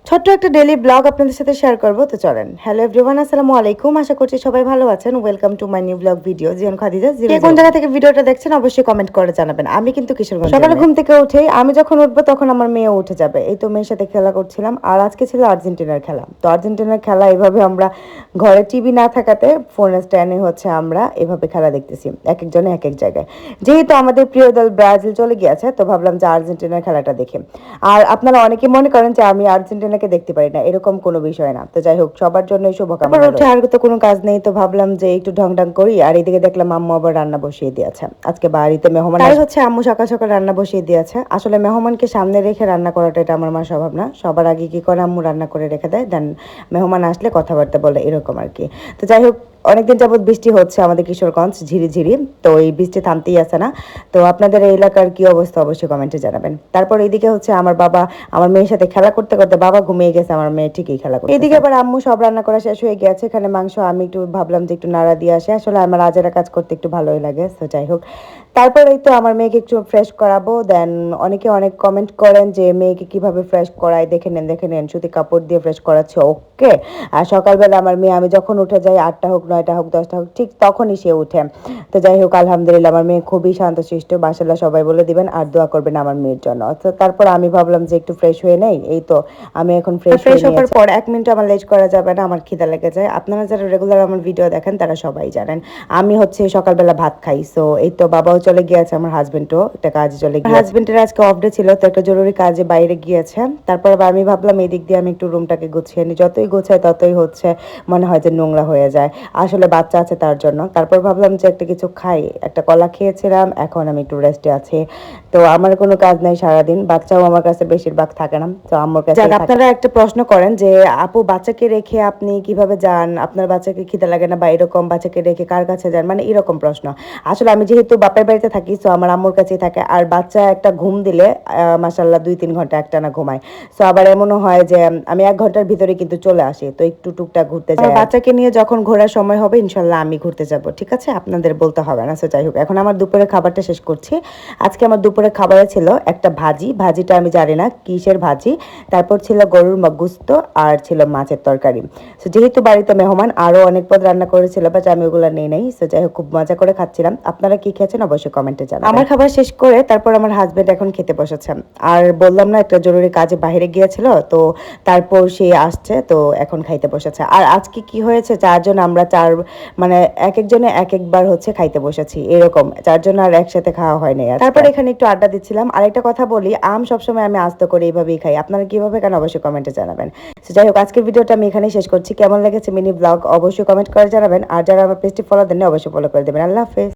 ছোট্ট একটা daily blog আপনাদের সাথে শেয়ার করব। তো চলেন। হ্যালো এভরিওয়ান, আসসালামু আলাইকুম। আশা করছি সবাই ভালো আছেন। Welcome to my new vlog video Zion Khadija. কে কোন জায়গা থেকে ভিডিওটা দেখছেন অবশ্যই কমেন্ট করে জানাবেন। আমি কিন্তু কিশোরগঞ্জ। সকালে ঘুম থেকে উঠেই আমি যখন উঠবো তখন আমার মেয়ে উঠে যাবে। এই তো মেয়ের সাথে খেলা করছিলাম। আর আজকে ছিল আর্জেন্টিনার খেলা। তো আর্জেন্টিনার খেলা এভাবে আমরা ঘরে টিভি না থাকাতে ফোনের স্ট্যান্ডে হচ্ছে আমরা এভাবে খেলা দেখতেছি, এক একজনে এক এক জায়গায়। যেহেতু আমাদের প্রিয় দল ব্রাজিল চলে গিয়েছে, তো ভাবলাম যে আর্জেন্টিনার খেলাটা দেখি। আর আপনারা অনেকে মনে করেন যে আমি আর্জেন্টিনাকে দেখতে পারি না, এরকম কোনো বিষয় না। তো যাই হোক, সবার জন্য শুভকামনা। উঠে আর তো কোনো কাজ নেই, তো ভাবলাম যে একটু ঢং ঢং করি। আর এদিকে দেখলাম আম্মু আবার রান্না বসিয়ে দিয়েছে। আজকে বাড়িতে মেহমান, তাই হচ্ছে আম্মু সকাল সকাল রান্না বসিয়ে দিয়েছে। আসলে মেহমানকে সামনে রেখে রান্না করাটা এটা আমার মার স্বভাব না। সবার আগে কি করে আম্মু রান্না করে রেখে দেয়, দেন মেহমান আসলে কথাবার্তা বলে, এরকম আর কি। তো যাই হোক, অনেকদিন যাবত বৃষ্টি হচ্ছে আমাদের কিশোরগঞ্জ, ঝিরিঝিরি। তো এই বৃষ্টি থামতেই আছে না। তো আপনাদের এই এলাকার কি অবস্থা অবশ্যই কমেন্টে জানাবেন। তারপর এইদিকে হচ্ছে আমার বাবা আমার মেয়ের সাথে খেলা করতে করতে বাবা ঘুমিয়ে গেছে, আমার মেয়ে ঠিকই খেলা করছে। এদিকে আবার আম্মু সব রান্না করা শেষ হয়ে গেছে। এখানে মাংস আমি একটু ভাবলাম যে একটু নাড়া দিয়ে আসে। আসলে আমার আজেরা কাজ করতে একটু ভালোই লাগে। তো যাই হোক, তারপর এই তো আমার মেয়েকে একটু ফ্রেশ করাবো। দেন অনেকে অনেক কমেন্ট করেন যে মেয়েকে কিভাবে ফ্রেশ করায়, দেখে নেন শুধু কাপড় দিয়ে ফ্রেশ করাচ্ছে, ওকে। আর সকালবেলা আমার মেয়ে, আমি যখন উঠে যাই 8টা হোক 9টা হোক 10টা হোক, ঠিক তখনই সে উঠে। তো যাই হোক, আলহামদুলিল্লাহ আমার মেয়ে খুবই শান্তশিষ্ট। বাসাল্লাহ সবাই বলে দিবেন আর দোয়া করবেন আমার মেয়ের জন্য। তো তারপর আমি ভাবলাম যে একটু ফ্রেশ হয়ে নেই। এই তো আমি এখন ফ্রেশ হওয়ার পর 1 মিনিট আমার লেট করা যাবে না, আমার খিদা লেগে যায়। আপনারা যারা রেগুলার আমার ভিডিও দেখেন তারা সবাই জানেন আমি হচ্ছে সকালবেলা ভাত খাই। সো এই তো বাবাও চলে গিয়েছে, আমার হাজবেন্ডও একটা কাজে চলে গিয়েছে। হাজবেন্ডের আজকে অফ ডে ছিল, তো একটা জরুরি কাজে বাইরে গিয়েছে। তারপর আবার আমি ভাবলাম এই দিক দিয়ে আমি একটু রুমটাকে গুছিয়ে নিই। যতই গোছাই ততই হচ্ছে মনে হয় যে নোংরা হয়ে যায়। আসলে বাচ্চা আছে তার জন্য। তারপর ভাবলাম যে একটা কিছু খাই, একটা কলা খেয়েছিলাম, এখন আমি একটু রেস্টে আছি। তো আমার কোনো কাজ নাই সারাদিন, বাচ্চাও আমার কাছে বেশিরভাগ থাকে না, তো আমার কাছে। আপনারা একটা প্রশ্ন করেন যে আপু বাচ্চাকে রেখে আপনি কিভাবে যান, আপনার বাচ্চাকে খিদে লাগে না বা এরকম, বাচ্চাকে রেখে কার কাছে যান, মানে এরকম প্রশ্ন। আসলে আমি যেহেতু বাপের বাড়িতে থাকি, তো আমার আম্মুর কাছেই থাকে। আর বাচ্চা একটা ঘুম দিলে মাসাল্লাহ 2-3 ঘন্টা একটানা ঘুমায়। সো আবার এমনও হয় যে আমি 1 ঘন্টার ভিতরে কিন্তু চলে আসি, তো একটু টুকটাক ঘুরতে যাই। বাচ্চাকে নিয়ে যখন ঘোরার সময় হবে ইনশাল্লাহ আমি ঘুরতে যাব, ঠিক আছে, আপনাদের বলতে হবে না। সো যাই হোক, এখন আমার দুপুরের খাবারটা শেষ করছি। আজকে আমার দুপুরের খাবারে ছিল একটা ভাজি, ভাজিটা আমি জানি না কিসের ভাজি। তারপর ছিল গরুর গোস্ত আর ছিল মাছের তরকারি। সো যেহেতু বাড়িতে মেহমান, আরো অনেক পদ রান্না করেছিল, বাট আমি ওগুলো নিয়ে নেই। সো যাই হোক, খুব মজা করে খাচ্ছিলাম। আপনারা কি খেয়েছেন অবশ্যই কমেন্টে জানাবেন। আমার খাবার শেষ করে তারপর আমার হাজবেন্ড এখন খেতে বসেছে। আর বললাম না একটা জরুরি কাজে বাইরে গিয়েছিল, তো তারপর সে আসছে, তো এখন খাইতে বসেছে। আর আজকে কি হয়েছে, 4 জন আমরা মানে এক একজনে এক একবার হচ্ছে খাইতে বসেছি, এরকম 4 জন আর একসাথে খাওয়া হয়নি। তারপর এখানে একটু আড্ডা দিচ্ছিলাম। আর একটা কথা বলি, আম সবসময় আমি আস্ত করে এইভাবেই খাই। আপনারা কিভাবে কেন অবশ্যই কমেন্টে জানাবেন। তো যাই হোক, আজকের ভিডিওটা আমি এখানেই শেষ করছি। কেমন লেগেছে মিনি ব্লগ অবশ্যই কমেন্ট করে জানাবেন। আর যারা আমার পেজটি ফলো দেন অবশ্যই ফলো করে দেবেন। আল্লাহ হাফেজ।